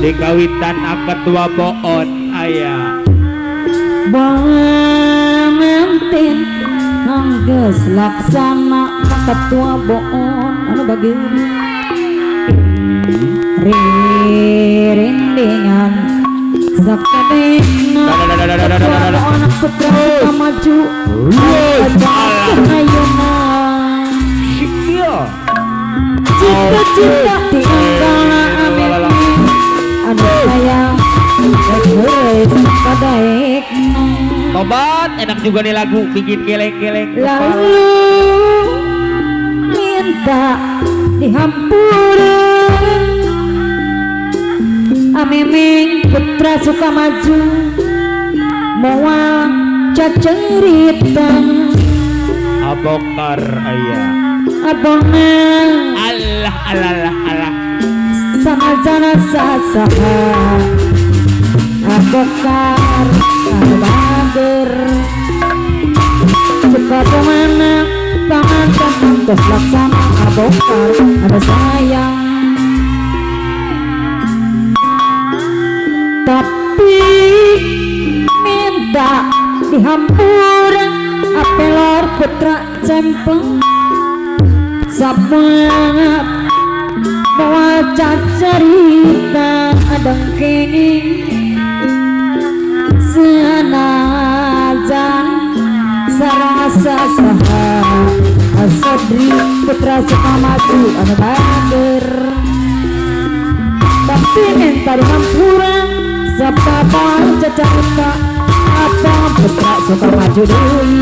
Dikawitan ketua pohon ayah bangantin nangges laksana ketua pohon anu bagi rindengan sakadena ketua anak putra maju ayuna cita-cita dianggala amin anu sayang kadaek tobat enak juga nih lagu bikin geleng-geleng lalu minta dihampuran amemeng putra suka maju moal cacerita abokar ayah abongan Allah sama jana sasaha abokar bager suka kemana pamantan mantos laksana abokar ada sayang tapi minta dihampuran apelor putra cempleng semangat baca cerita adang kini senajan sarang sasaha asadri putra suka maju anu bager tapi minta dihampuran sepapa cerita apa putra suka maju deui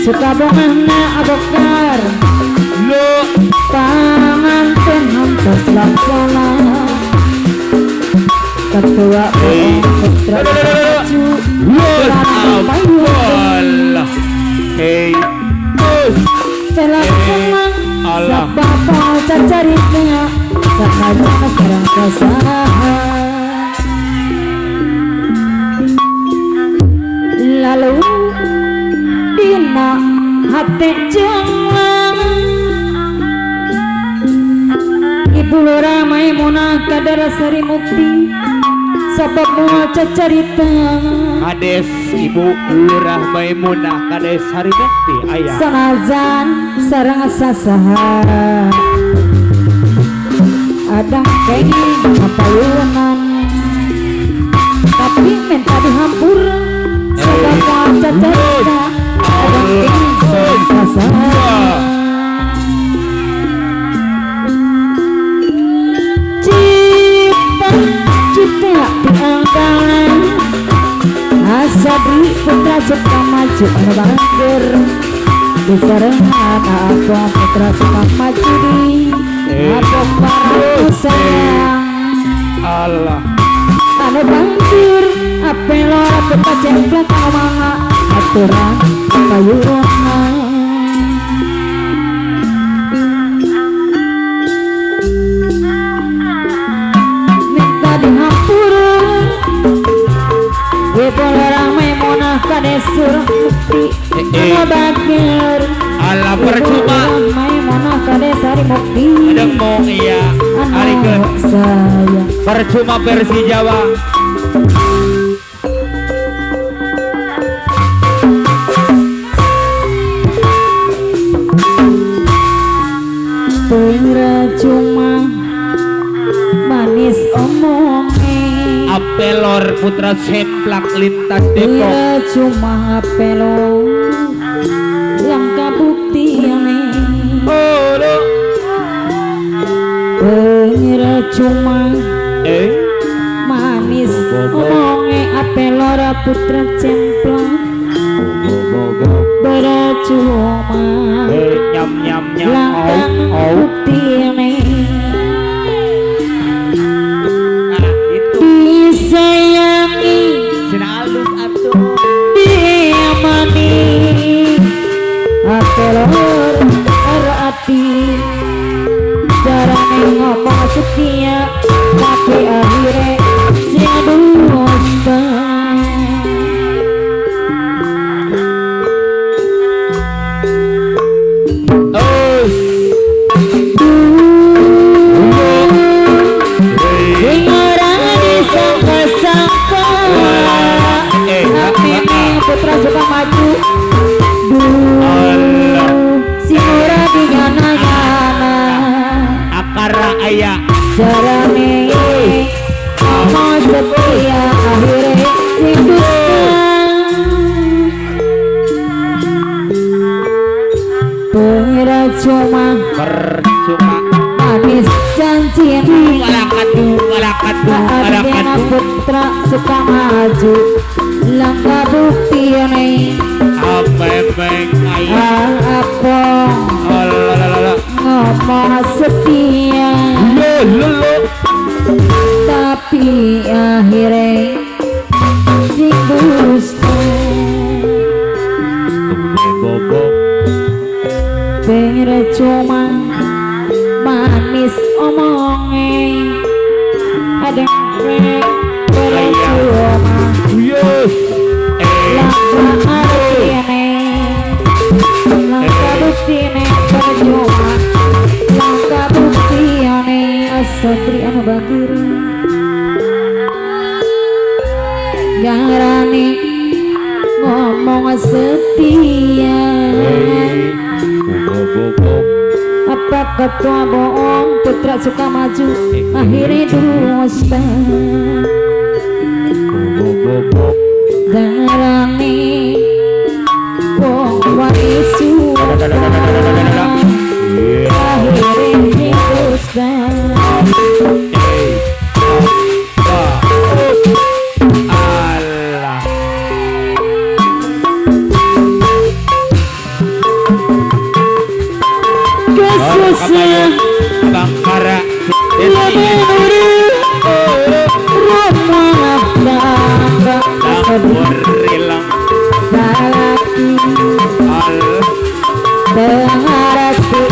suka bongana abokar lo panganten hantos laksana ketua putra maju Allah hey selaksana sabapa cacarita sakaja sareng kasaha lalu dina hati jenglang Ibu Lura Maimunah kadara sari mukti sabab moal cacarita Kades Ibu Lurah Maimunah kades hari mukti ayah sanajan sareng sasaha adang kenging ngapayunan tapi minta dihampur sabab moal cacarita adang kenging sareng sasaha cita diangkalan asadri putra suka maju anu bager disarengan aku putra suka maju di aku para sayang Allah anu banjir apelo putra cemplak anu manga aturan payuran Bola Maimunah kades surah mukti bager Allah percuma Maimunah kades hari mukti adeng mau iya hari ke saya percuma versi Jawa percuma manis omongnya apelor Apelor putra semplak lintas Depok. Ira cuma apelo yang kabuktiane. Ira cuma manis omonge apelor putra semplak bercuma Nyam nyam nyam. langkang buktiane. Disayangi Sina alus atuh. diamani apelor arati carane ngomong setia tapi akhirnya sia dusta. Sing ora disangka-sangka tapi putra suka maju sing ora digana-gana Akara aya. carane ngomong setia akhirnya sing dusta. Pengira cuma Percuma. manis janjian Alakadu. Argena putra suka maju langkah buktiane Abeng aya. apa Alalala. ngomong setia Lolo. tapi akhirnya sing dusta. Bobok. Pengira cuma manis omonge ada bercuma Yes. langkah artiane langkah buktine bercuma langkah buktiane asatri anu batur garane ngomong setia. Bobok. Apa ketua bohong putra suka maju akhirnya dusta. Bobok. Darane wong waisu akhirnya dusta. Allah. Kesusah Bangkara. rumah tangga Rilang. salaki Al. berarti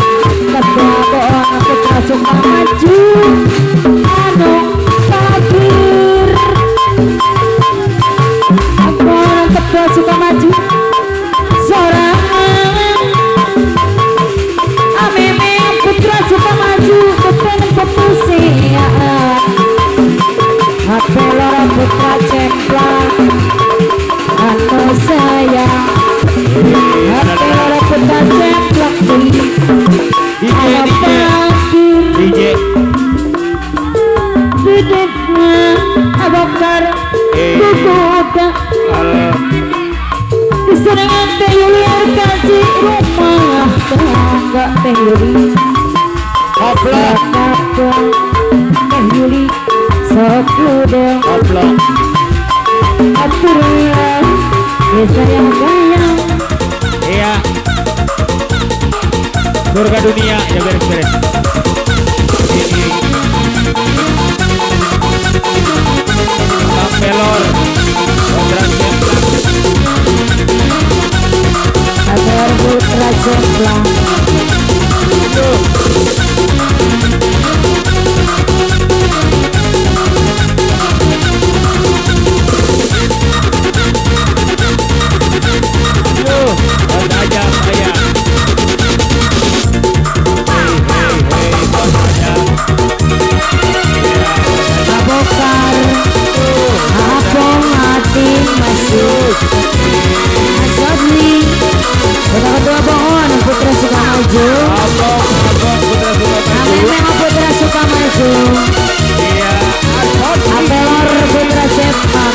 ketua bohong putra suka maju anu takdir orang ketua suka maju sorangan ameme putra suka maju kepengen kepusiaan apelor putra cemplak anu sayang apelor putra cemplak DJ DJ Didiknya abakar Bukuka Al. Diserangan teh Yuli kaji rumah tangga teh Yuli Oplok. Kakak teh Yuli sok udah Oplok. aturnya desa yang sayang Iya. Surga dunia ya beres-beres. Ini. Pelor. Kodrat semplak. agar putra cemplak Aja saya. abokar abong hati masuk asabli putra kedua bohong putra suka maju Abang putra suka maju. memang putra suka maju Iya. apelor putra sepa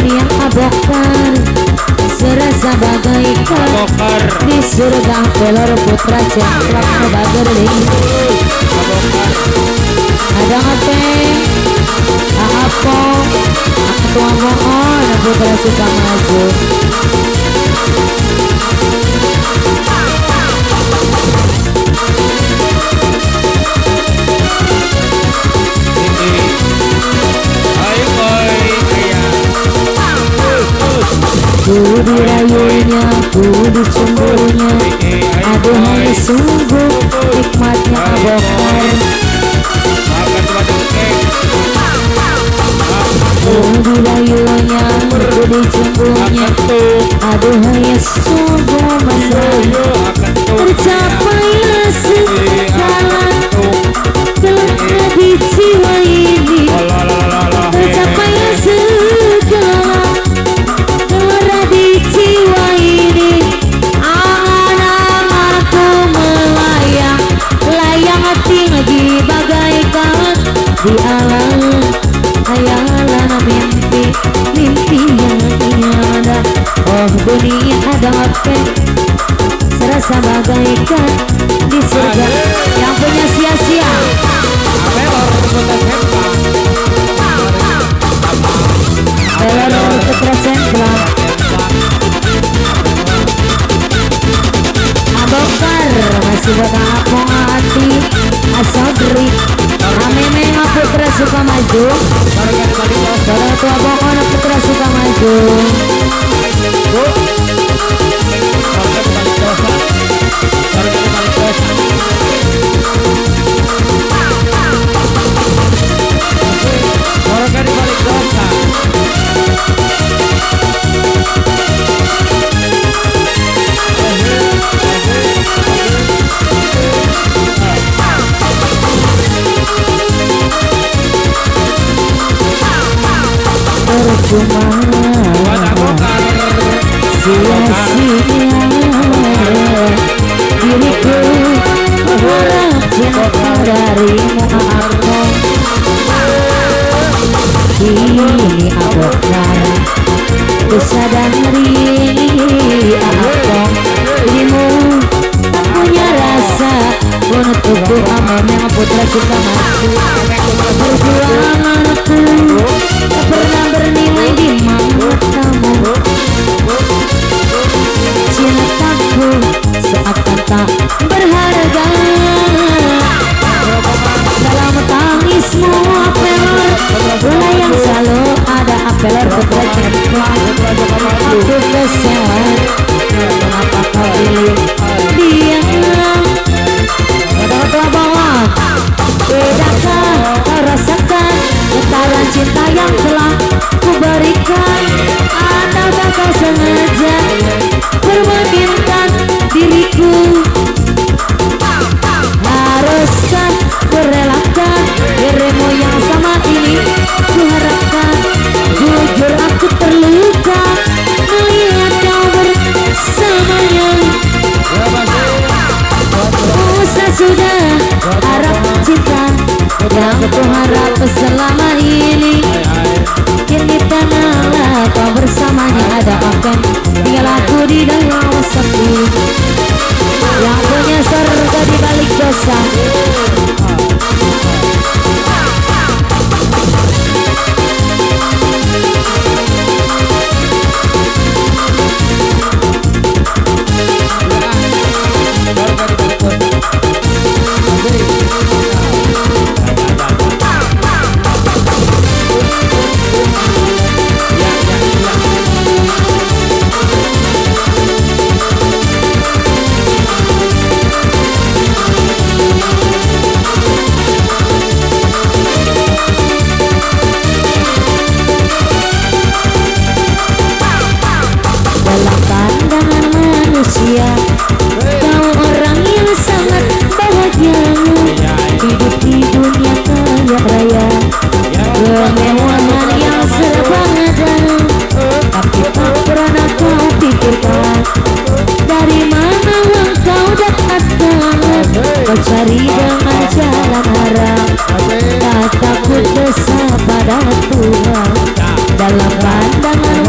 yang abokar serasa bagaikan Abokar di surga pelor putra cemplak ngebagerling ada ngepeng apa tua mohon putra suka maju ku dirayunya, ku dicemburunya aduhai sungguh nikmatnya abokar ku dirayunya, ku dicemburunya aduhai sungguh menang tercapailah segala telah di jiwa ini tercapailah segala telah di jiwa ini angan-anganku melayang layang tinggi bagaikan di alam hayalan mimpi mimpi yang tiada oh dunia ada apa serasa bagaikan di surga yang punya sia-sia pelor putra cemplak abokar masih berkapung hati asobri amemeng putra suka maju para tua bokona putra suka maju percuma sia-sia diriku berharap cinta darimu aku kini abokar kesadari aku dirimu tak punya rasa untukku amemeng putra suka maju perjuanganku tak pernah bernilai di matamu cintaku seakan tak berharga dalam tangismu apelor bola yang selalu ada apelor putra cemplak aku kesal kenapa kau pilih dia pada bawah bedakah kau rasakan getaran cinta yang telah kuberikan ataukah kau sengaja permainkan diriku haruskah kurelakan dirimu yang sama ini kuharapkan jujur aku terluka melihat kau bersamanya usah sudah harap cinta yang kuharap selama ini kini tanahlah kau bersamanya ada akan tinggal aku di dalam sepi yang punya surga di balik dosa dalam pandangan manusia kau orang yang sangat bahagia hidup di dunia kaya raya kemewahan yang serba ada tapi tak pernah kau pikirkan dari mana yang kau dapatkan kau cari dengan jalan haram tak takut dosa pada Tuhan dalam pandangan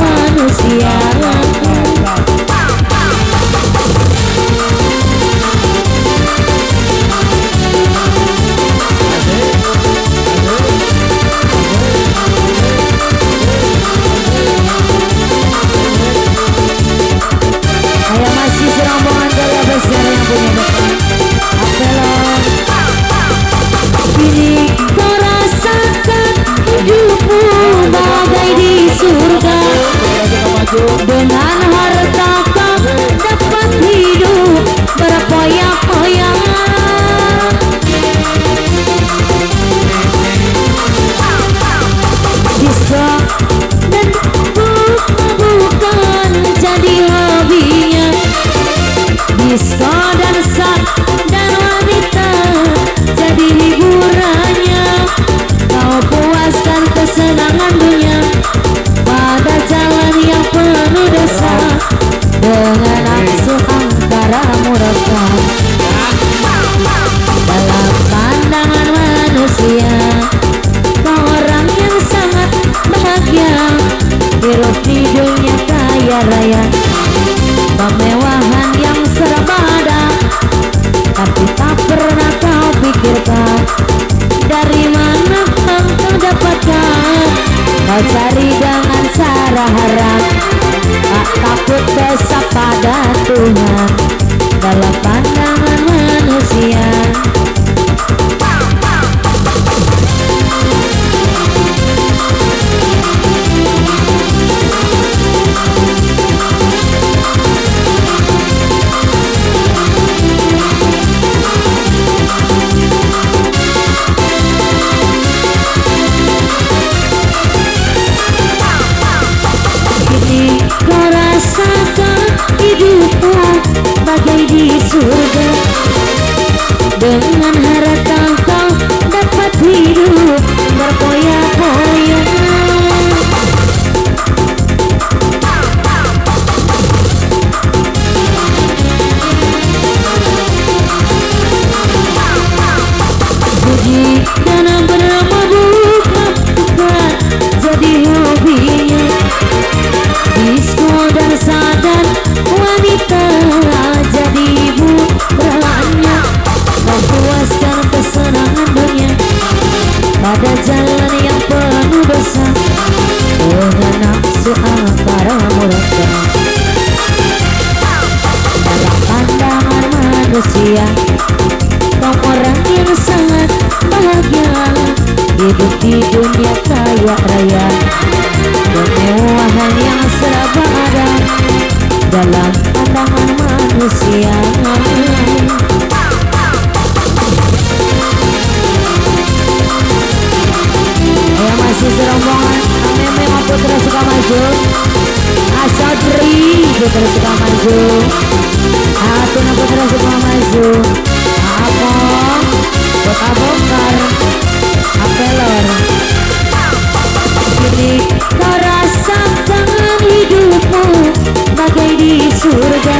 Dengan harta kau dapat hidup berpoyak-poyak. Bisa dan bukan jadi hobinya. Bisa dan sat dan wanita jadi hiburannya. Kau puaskan kesenangan dunia pada jalan yang penuh dosa, dengan nafsu angkara murka. Dalam pandangan manusia kau orang yang sangat bahagia, hidup di dunia kaya raya, kemewahan yang serba ada. Tapi tak pernah kau pikirkan dari mana kau dapatkan. Kau cari dengan cara haram, tak takut dosa pada Tuhan. Dalam pandangan manusia kau rasakan hidupmu bagai di surga. Dengan harta kau dapat hidup berpoyak-poyak. Puji dan bernama bukan jadi hobinya. Disko dan sadan wanita jadi hiburannya. Memuaskan kesenangan dunia pada jalan yang penuh dosa, dengan nafsu angkara murka. Dalam pandangan manusia kau orang yang sangat bahagia, hidup di dunia kaya raya, kemewahan yang serba ada. Dalam pandangan manusia ya masih serombongan memang Putra Sukamaju, Asodri Putra Sukamaju, Atuna Putra Sukamaju, apa Kota Bongkar Apelor. Kini kau rasakan hidupmu bagai di surga.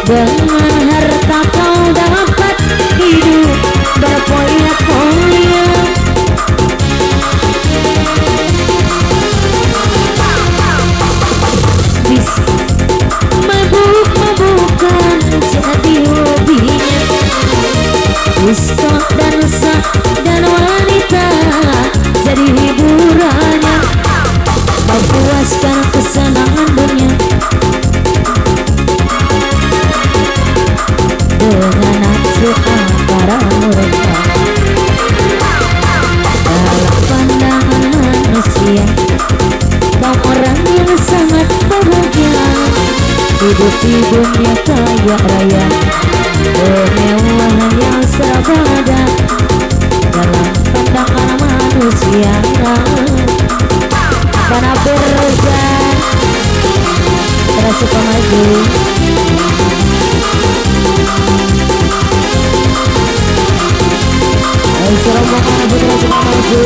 Dengan harta kau dapat hidup berpoyak-poyak. Bisa mabuk-mabukan jadi hobinya. Bisa dan sah dan wanita jadi hiburannya. Memuaskan kesenangan dunia dengan nafsu angkara murka. Dalam pandangan manusia kau orang yang sangat bahagia, hidup di dunia kaya raya, kemewahan yang serba ada. Dalam pandangan manusia karena berjan terus suka maju. Serombongan Putra Sukamaju.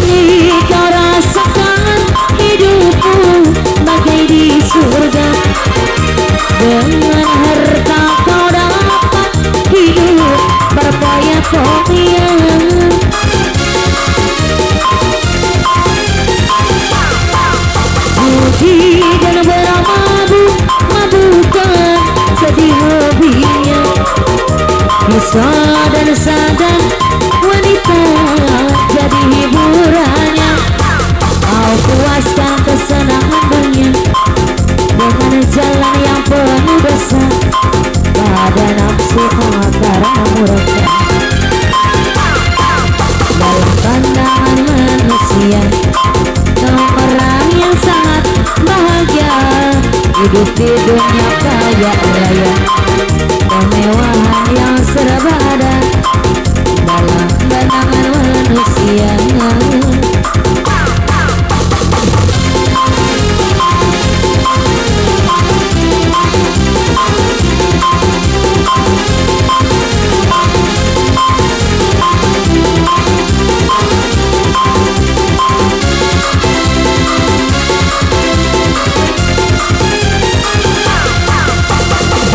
Kini kau rasakan hidupmu bagai di surga. Dengan harta kau dapat hidup berpoyak-poyak. Puji dan bermabuk-mabukan jadi hobinya. Bisa dan sadan wanita jadi hiburannya. Kau puaskan kesenangan dunia dengan jalan yang penuh dosa, pada nafsu masih antara murka dalam pandangan manusia. Kau orang yang sangat bahagia, hidup di dunia kaya raya, kemewahan yang serba ada dalam pandangan manusia.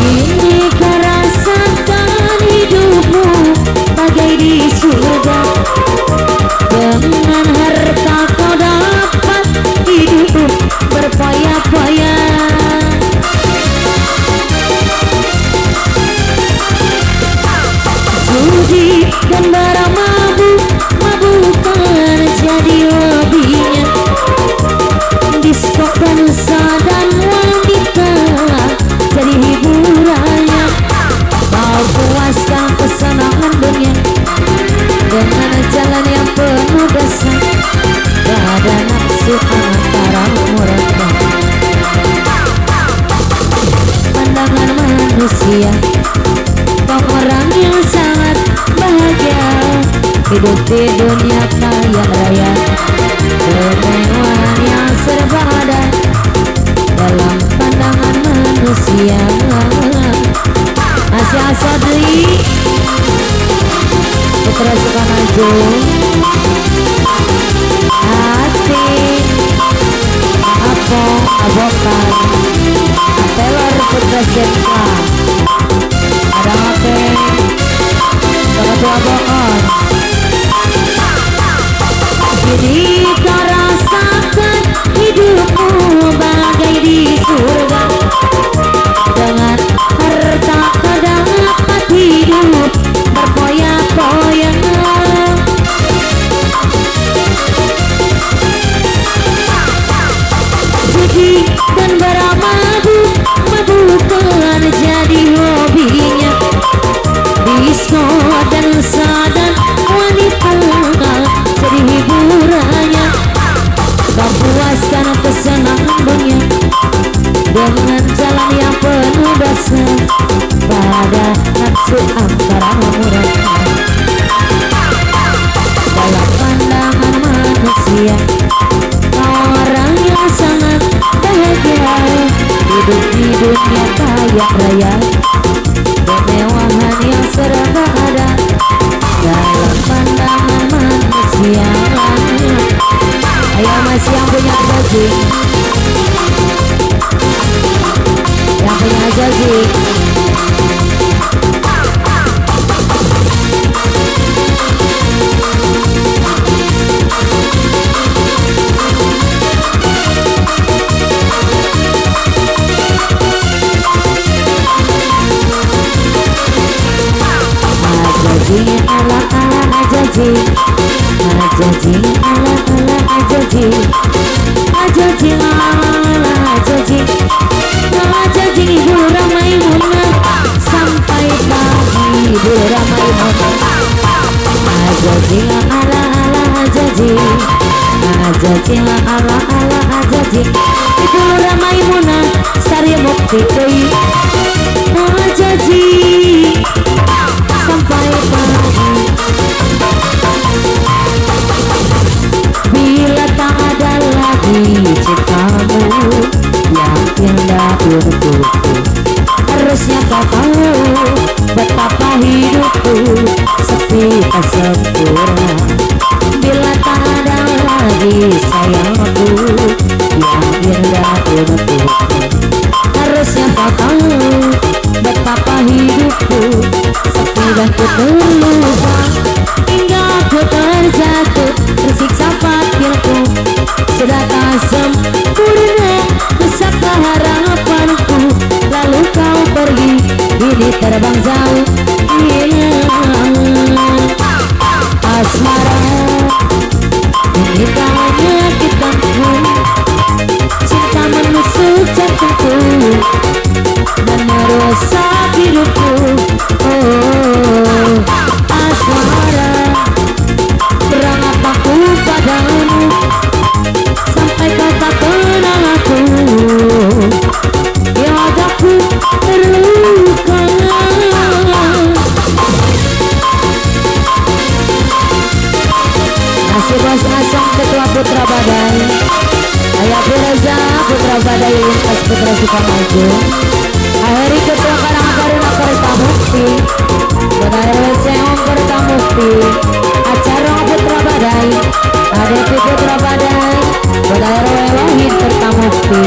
Ini kau rasakan hidupmu bagai di surga. Dengan harta kau dapat hidup berfoya-foya. Judi dan bara mabuk-mabukan jadi hobinya. Disko dansa dan wanita jadi hiburannya. Kau puaskan kesenangan dunia dengan jalan yang penuh dosa. Gak ada nafsu antara murka pandangan manusia. Kau orang yang sangat bahagia, hidup di dunia kaya raya, kemewahan yang serba ada dalam pandangan manusia. Masih Asodri Putra Sukamaju, Asik Apo Abokan, Taylor Putra Jepka, ada Ate Ketua Bokon. Jadi kau rasakan hidupmu bagai di surga. Dengan harta kau dapat hidup berfoya-foya. Judi dan bara mabuk-mabukan jadi hobinya. Disko dansa dan wanita jadi hiburannya. Kau puaskan kesenangan dunia dengan jalan yang penuh dosa. Pada nafsu antara murka dalam pandangan manusia. Kau orang yang sangat bahagia, hidup di dunia kaya raya, kemewahan yang serba ada dalam pandangan manusia. Ayo masih yang punya gaji, yang punya gaji. Ajaji ala-ala ajaji, ajaji ala-ala ajaji, ajaji ala ajaji, ajaji Ibu Ramaimunah sampai pagi Ibu Ramaimunah. Ajaji ala-ala ajaji, ajaji ala-ala ajaji, Ibu Ramaimunah sari mukti kei. Ajaji sampai pagi. Bila tak ada lagi cintamu yang indah untukku, harusnya kau tahu betapa hidupku sepi tak sempurna. Bila tak ada lagi sayangku yang indah untukku, harusnya kau tahu betapa hidupku sepi dan ku terluka. Hingga ku terjatuh tersiksa pikirku, sudah tak sempurna besarkah harapanku. Lalu kau pergi, ini terbang jauh hilang. Asmara ini kau menyakitkanku, cinta menusuk jantungku dan merusak hidupku. Oh Putra Sukamaju. Akhiri Ketua Karang Taruna Kerta Mukti, Kota RW Seong Kerta Mukti, Acara Putra Badai, ADP Putra Badai, Kota RW Wahid Kerta Mukti.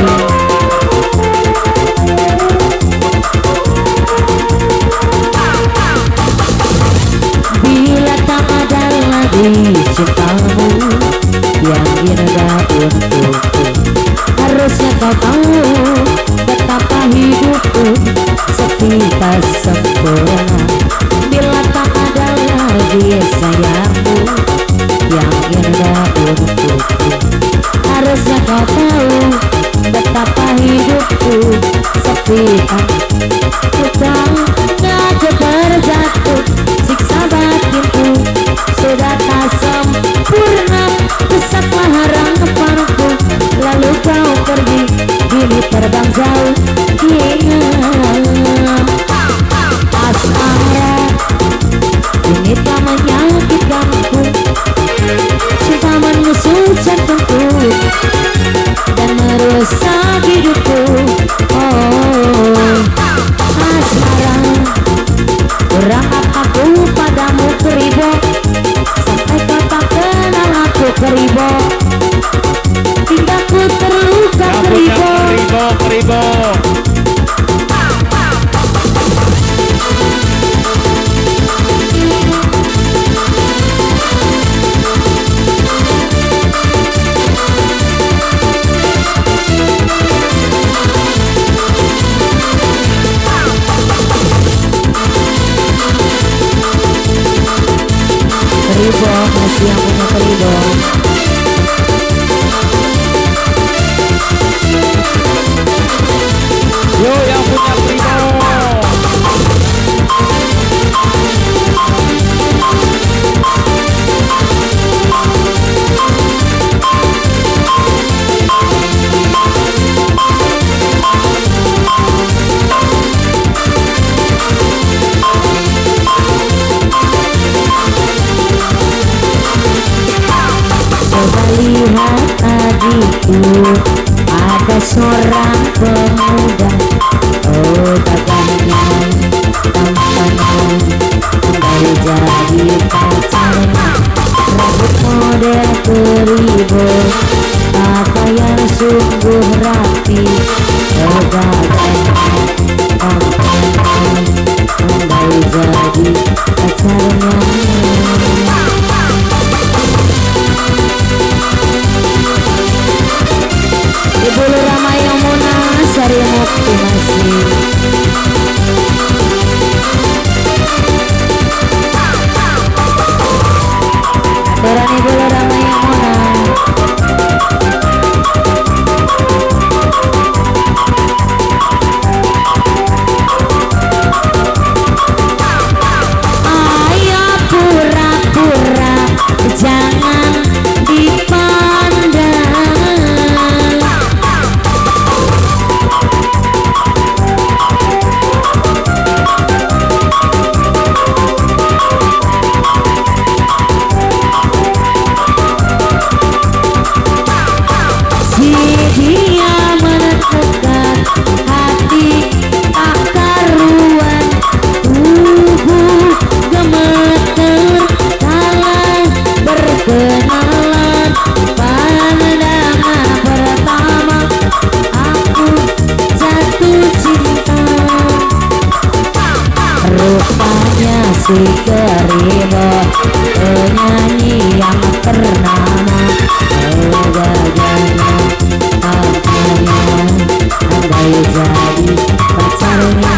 Bila tak ada lagi cintamu yang indah untukku, harusnya kau tahu betapa hidupku sepi tak sempurna. Bila tak ada lagi sayangmu yang indah untukku, harusnya kau tahu betapa hidupku sepi tak. Ku terjatuh siksa batinku sudah tak sempurna. Besarlah harapanku lalu kau pergi, kini terbang jauh. Asmara ini tak menyakitkanku, cinta menusuk jantungku dan merusak hidupku. Oh asmara, kurang apaku padamu keribo, sampai kau tak kenal aku keribo. Tindaku terluka keribo. Keribo. Keribo, masih yang punya keribo. Yo yang punya keribo. Coba lihat adikku, ada seorang pemuda, oh gagahnya, tampannya, kembali jadi pacarnya. Rambut model keribo, pakaian sungguh rapi, oh gagahnya, tampannya, kembali jadi pacarnya. Ibu Lurama Yamuna Sari Mukti masih. Adoran Ibu Lurama Yamuna. Ayo pura-pura jangan dipandang. Dia menentukan hati tak karuan, tubuh gemeter kala berkenalan. Pandangan pertama aku jatuh cinta, rupanya si keribo, penyanyi yang ternama. Oh gagahnya, tampaknya, andai jadi pacarnya.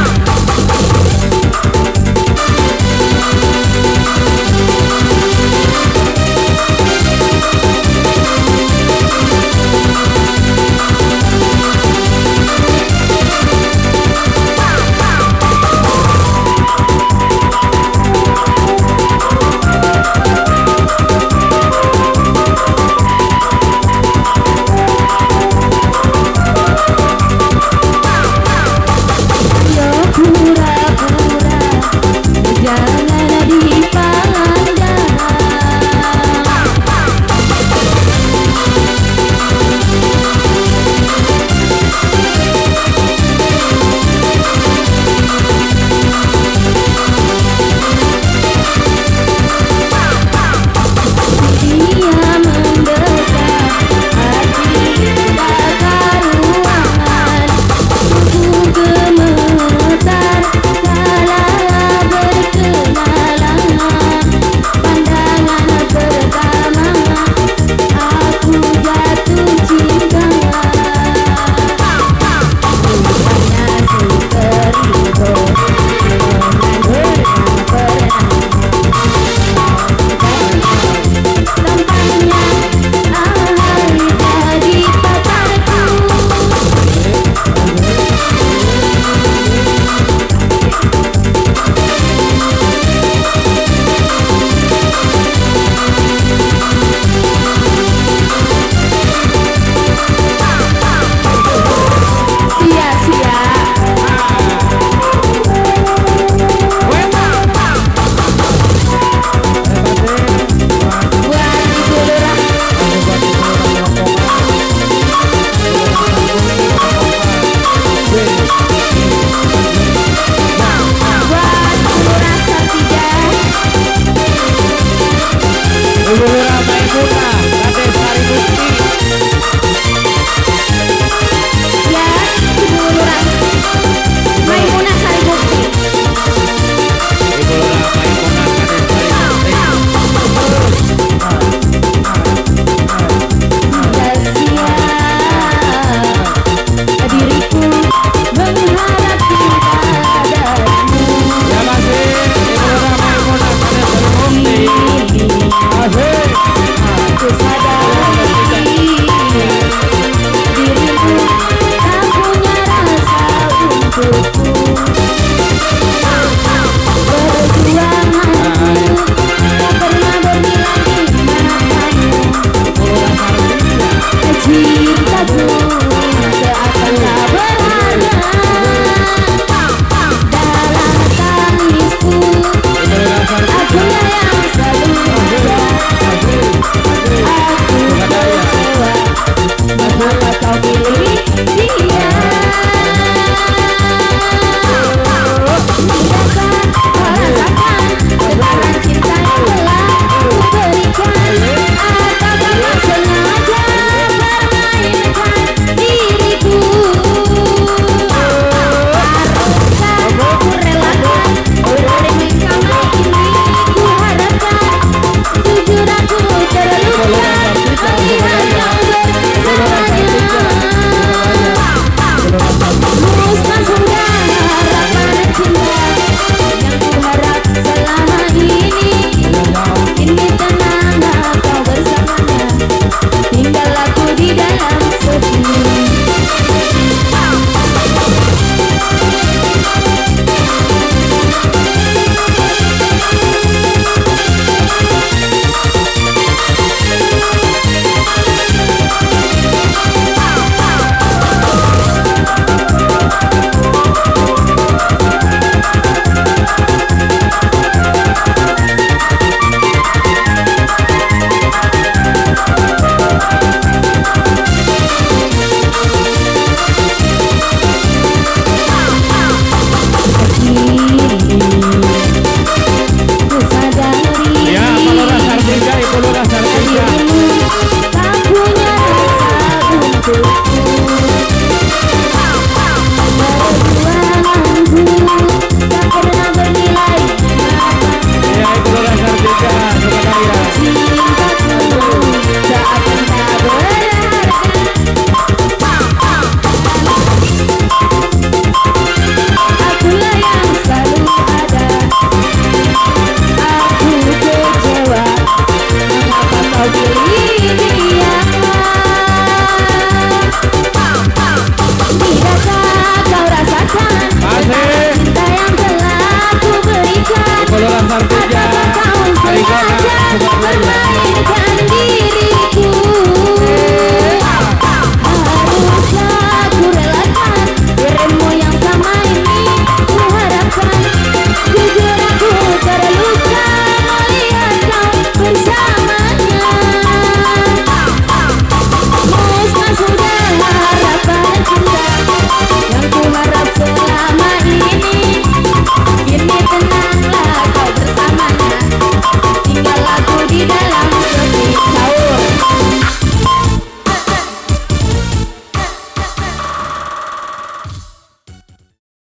Arteja